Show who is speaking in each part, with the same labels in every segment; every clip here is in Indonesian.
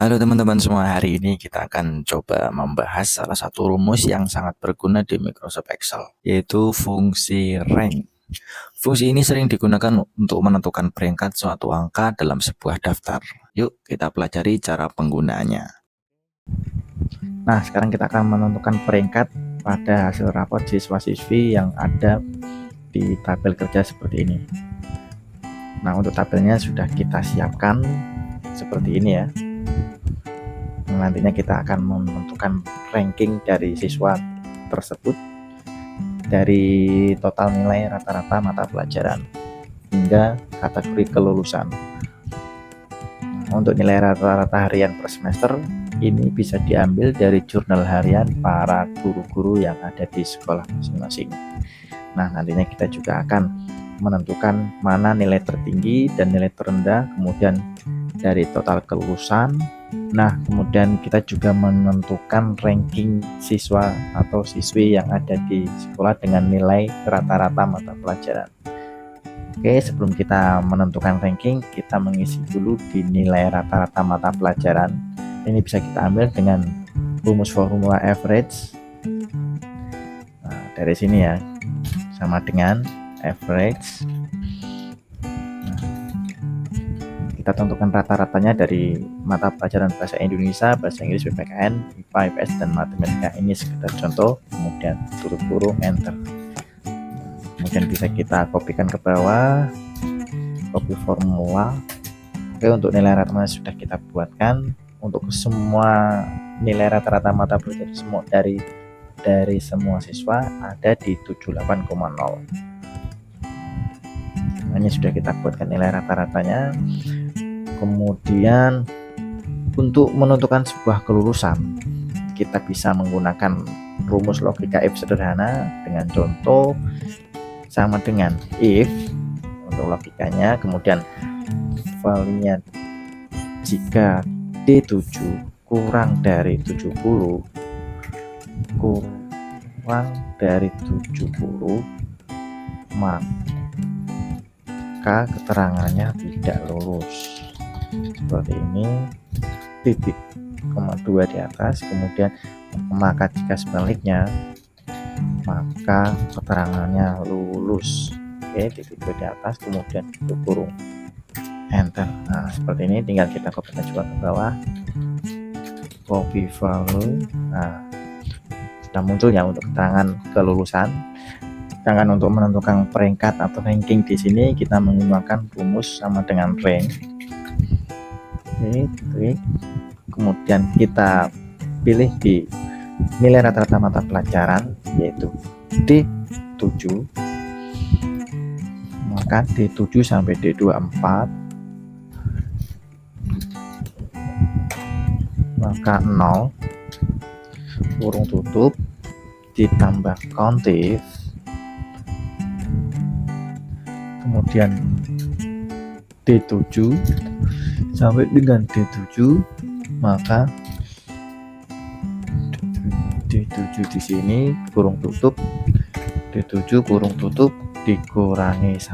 Speaker 1: Halo teman-teman semua, hari ini kita akan coba membahas salah satu rumus yang sangat berguna di Microsoft Excel, yaitu fungsi rank. Fungsi ini sering digunakan untuk menentukan peringkat suatu angka dalam sebuah daftar. Yuk kita pelajari cara penggunaannya. Nah, sekarang kita akan menentukan peringkat pada hasil rapot siswa-siswi yang ada di tabel kerja seperti ini. Nah, untuk tabelnya sudah kita siapkan seperti ini ya. Nantinya kita akan menentukan ranking dari siswa tersebut dari total nilai rata-rata mata pelajaran hingga kategori kelulusan. Untuk nilai rata-rata harian per semester ini bisa diambil dari jurnal harian para guru-guru yang ada di sekolah masing-masing. Nah, nantinya kita juga akan menentukan mana nilai tertinggi dan nilai terendah, kemudian dari total kelulusan. Nah, kemudian kita juga menentukan ranking siswa atau siswi yang ada di sekolah dengan nilai rata-rata mata pelajaran. Oke, sebelum kita menentukan ranking, kita mengisi dulu di nilai rata-rata mata pelajaran. Ini bisa kita ambil dengan rumus formula average. Nah, dari sini ya, sama dengan average. Kita tentukan rata-ratanya dari mata pelajaran bahasa Indonesia, bahasa Inggris, PPKN, IPA, IPS, dan matematika. Ini sekedar contoh, kemudian tutup kurung, enter. Kemudian bisa kita kopikan ke bawah, copy formula. Oke, untuk nilai rata-rata sudah kita buatkan. Untuk semua nilai rata-rata mata pelajaran semua dari semua siswa ada di 78,0. Ini sudah kita buatkan nilai rata-ratanya. Kemudian untuk menentukan sebuah kelulusan, kita bisa menggunakan rumus logika if sederhana dengan contoh sama dengan if untuk logikanya, kemudian value-nya jika D7 kurang dari 70 maka keterangannya tidak lulus. Seperti ini, titik koma 2 di atas, kemudian maka jika sebaliknya maka keterangannya lulus. Oke, titik 2 di atas, kemudian tutup kurung, enter. Nah, seperti ini, tinggal kita kopikan juga ke bawah, copy value. Nah, sudah muncul ya untuk keterangan kelulusan. Sedangkan untuk menentukan peringkat atau ranking di sini kita menggunakan rumus sama dengan rank. Oke, kemudian kita pilih di nilai rata-rata mata pelajaran yaitu D7, maka D7 sampai D24, maka 0 kurung tutup ditambah countif, kemudian D7 sampai dengan D7, maka D7 di sini kurung tutup, D7 kurung tutup dikurangi 1.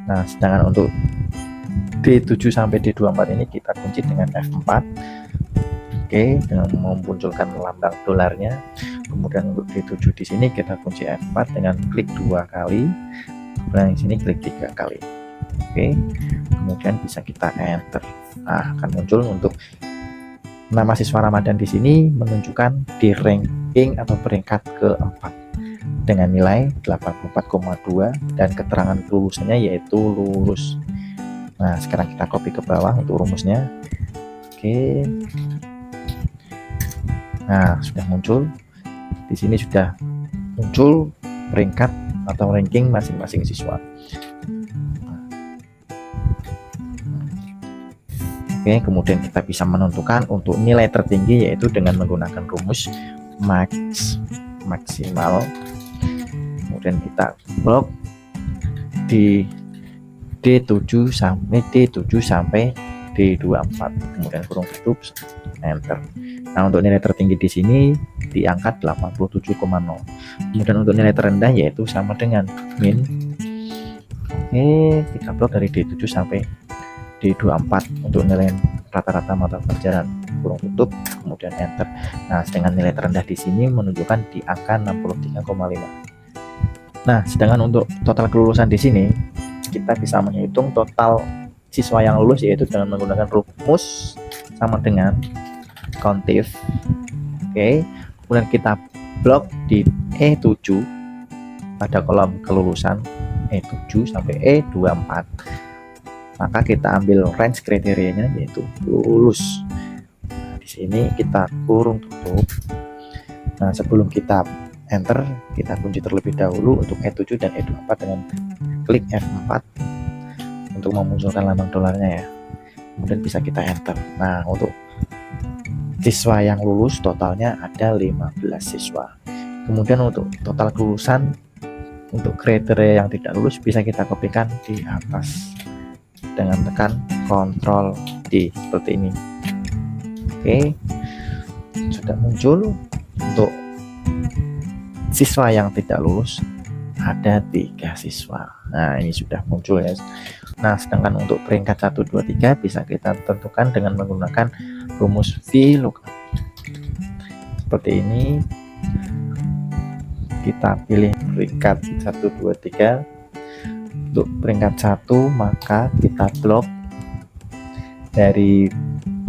Speaker 1: Nah, sedangkan untuk D7 sampai D24 ini kita kunci dengan F4. Oke, dengan memunculkan lambang dolarnya. Kemudian untuk D7 di sini kita kunci F4 dengan klik 2 kali. Kemudian di sini klik 3 kali. Oke, kemudian bisa kita enter. Nah, akan muncul untuk nama siswa Ramadan di sini menunjukkan di ranking atau peringkat keempat dengan nilai 84,2 dan keterangan kelulusannya yaitu lulus. Nah, sekarang kita copy ke bawah untuk rumusnya. Oke. Nah, sudah muncul. Di sini sudah muncul peringkat atau ranking masing-masing siswa. Oke, kemudian kita bisa menentukan untuk nilai tertinggi yaitu dengan menggunakan rumus maksimal. Kemudian kita blok di D7 sampai D24, kemudian kurung tutup, enter. Nah, untuk nilai tertinggi di sini diangkat 87,0. Kemudian untuk nilai terendah yaitu sama dengan min. Oke, kita blok dari D7 sampai D24 untuk nilai rata-rata mata pelajaran, kurung tutup, kemudian enter. Nah, sedangkan nilai terendah di sini menunjukkan di angka 63,5. Nah, sedangkan untuk total kelulusan di sini kita bisa menghitung total siswa yang lulus yaitu dengan menggunakan rumus sama dengan countif. Oke, kemudian kita blok di E7 pada kolom kelulusan E7 sampai E24. Maka kita ambil range kriterianya yaitu lulus. Nah, di sini kita kurung tutup. Nah, sebelum kita enter, kita kunci terlebih dahulu untuk E7 dan E24 dengan klik F4 untuk memunculkan lambang dolarnya ya. Kemudian bisa kita enter. Nah, untuk siswa yang lulus totalnya ada 15 siswa. Kemudian untuk total kelulusan untuk kriteria yang tidak lulus bisa kita kopikan di atas dengan tekan Ctrl D seperti ini. Oke, sudah muncul. Untuk siswa yang tidak lulus ada 3 siswa. Nah, ini sudah muncul ya. Nah, sedangkan untuk peringkat 1, 2, 3 bisa kita tentukan dengan menggunakan rumus VLOOKUP seperti ini. Kita pilih peringkat 1, 2, 3. Untuk peringkat 1 maka kita blok dari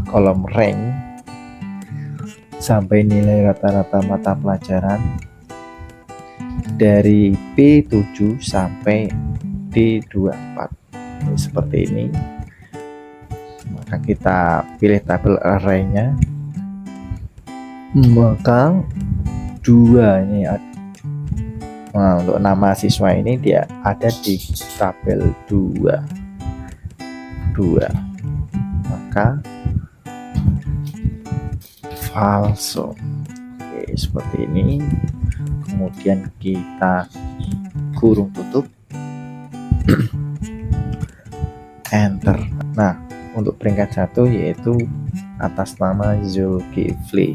Speaker 1: kolom rank sampai nilai rata-rata mata pelajaran dari P7 sampai D24 seperti ini. Maka kita pilih tabel arraynya, maka 2 ini ada. Nah, untuk nama siswa ini dia ada di tabel 2, maka falso. Oke, seperti ini. Kemudian kita kurung tutup, enter. Nah, untuk peringkat 1 yaitu atas nama Zulkifli.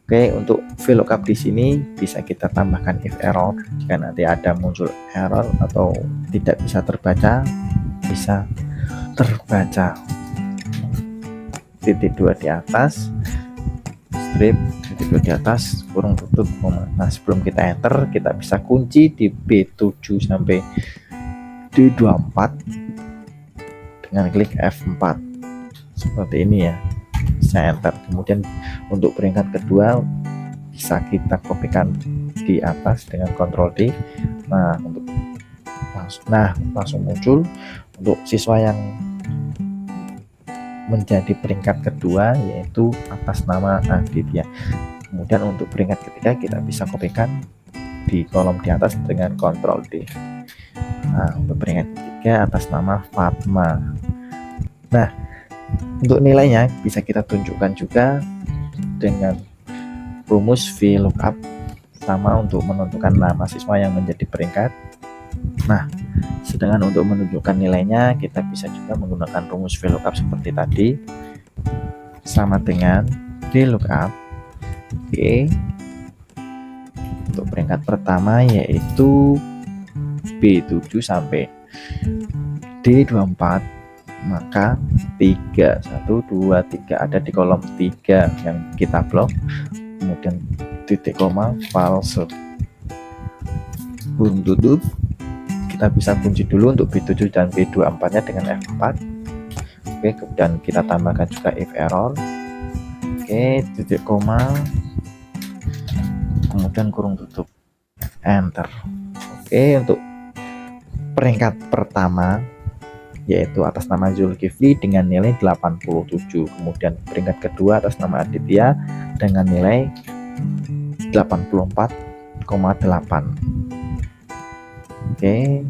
Speaker 1: Oke, untuk VLOOKUP di sini bisa kita tambahkan if error jika nanti ada muncul error atau tidak bisa terbaca, bisa terbaca. Titik 2 di atas, strip, titik 2 di atas, kurung tutup, koma. Nah, sebelum kita enter, kita bisa kunci di B7 sampai D24 dengan klik F4 seperti ini ya. Bisa enter. Kemudian untuk peringkat kedua bisa kita kopikan di atas dengan Ctrl D. Nah, untuk langsung muncul untuk siswa yang menjadi peringkat kedua yaitu atas nama Aditya. Kemudian untuk peringkat ketiga kita bisa kopikan di kolom di atas dengan Ctrl D. Nah, untuk peringkat ketiga atas nama Fatma. Nah, untuk nilainya bisa kita tunjukkan juga dengan rumus VLOOKUP sama untuk menentukan nama siswa yang menjadi peringkat. Nah, sedangkan untuk menunjukkan nilainya kita bisa juga menggunakan rumus VLOOKUP seperti tadi, sama dengan VLOOKUP. Oke, untuk peringkat pertama yaitu B7 sampai D24, maka 3, 1, 2, 3 ada di kolom 3 yang kita blok, kemudian titik koma false, kurung tutup. Kita bisa kunci dulu untuk B7 dan B24 nya dengan F4. Oke, kemudian kita tambahkan juga if error. Oke, titik koma, kemudian kurung tutup, enter. Oke, untuk peringkat pertama yaitu atas nama Zulkifli dengan nilai 87. Kemudian peringkat kedua atas nama Aditya dengan nilai 84,8. Oke.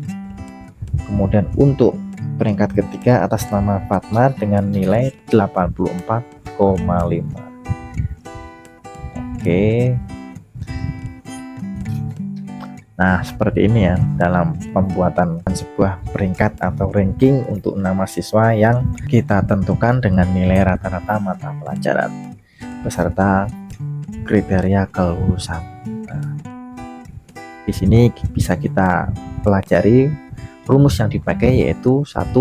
Speaker 1: Kemudian untuk peringkat ketiga atas nama Fatma dengan nilai 84,5. Oke. Nah, seperti ini ya dalam pembuatan sebuah peringkat atau ranking untuk nama siswa yang kita tentukan dengan nilai rata-rata mata pelajaran beserta kriteria kelulusan. Nah, di sini bisa kita pelajari rumus yang dipakai yaitu 1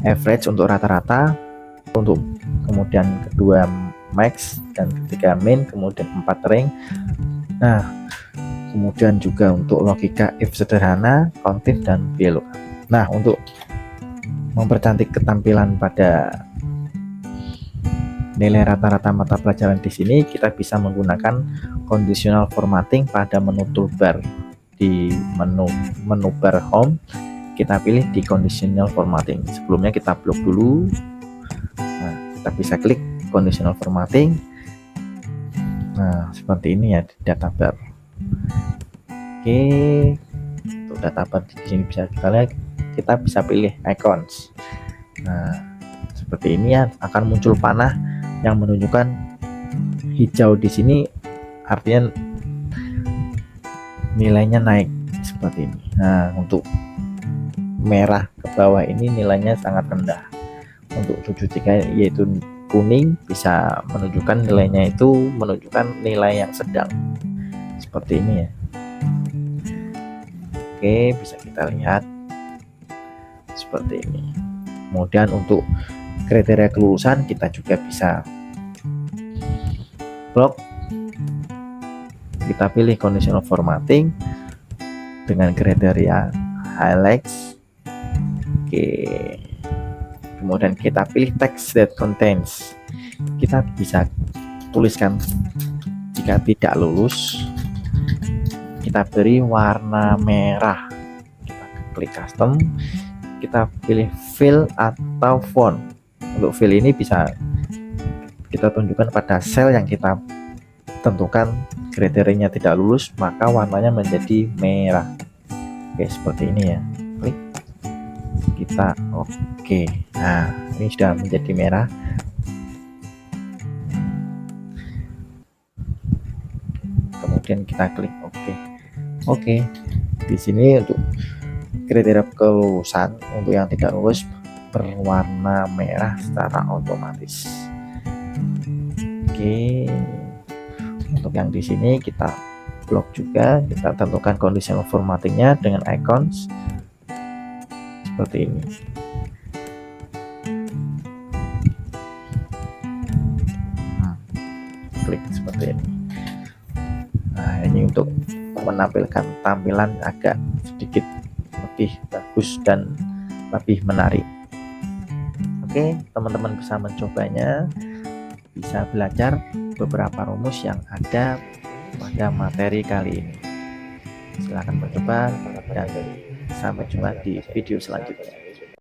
Speaker 1: average untuk rata-rata, untuk kemudian kedua max dan ketiga min, kemudian 4 ring. Nah, kemudian juga untuk logika if sederhana, countif, dan VLOOKUP. Nah, untuk mempercantik ketampilan pada nilai rata-rata mata pelajaran di sini, kita bisa menggunakan conditional formatting pada menu toolbar. Di menu bar home, kita pilih di conditional formatting. Sebelumnya kita blok dulu. Nah, kita bisa klik conditional formatting. Nah, seperti ini ya di data bar. Oke, untuk data bar di sini bisa kita lihat, kita bisa pilih icons. Nah, seperti ini ya, akan muncul panah yang menunjukkan hijau di sini, artinya nilainya naik seperti ini. Nah, untuk merah ke bawah ini nilainya sangat rendah. Untuk 73 yaitu kuning bisa menunjukkan nilainya itu menunjukkan nilai yang sedang. Seperti ini ya. Oke, bisa kita lihat seperti ini. Kemudian untuk kriteria kelulusan kita juga bisa blok. Kita pilih conditional formatting dengan kriteria highlights. Oke, kemudian kita pilih text that contains. Kita bisa tuliskan jika tidak lulus, kita beri warna merah. Kita klik custom, kita pilih fill atau font. Untuk fill ini bisa kita tunjukkan pada sel yang kita tentukan kriterianya tidak lulus, maka warnanya menjadi merah. Oke, seperti ini ya. Klik, kita oke. Nah, ini sudah menjadi merah. Kemudian kita klik oke. Di sini untuk kriteria kelulusan untuk yang tidak lulus berwarna merah secara otomatis. Oke. Untuk yang di sini kita blok juga, kita tentukan conditional formattingnya dengan icons seperti ini. Klik seperti ini. Nah, ini untuk menampilkan tampilan agak sedikit lebih bagus dan lebih menarik. Oke, teman-teman bisa mencobanya, bisa belajar beberapa rumus yang ada pada materi kali ini. Silahkan mencoba dan sampai jumpa di video selanjutnya.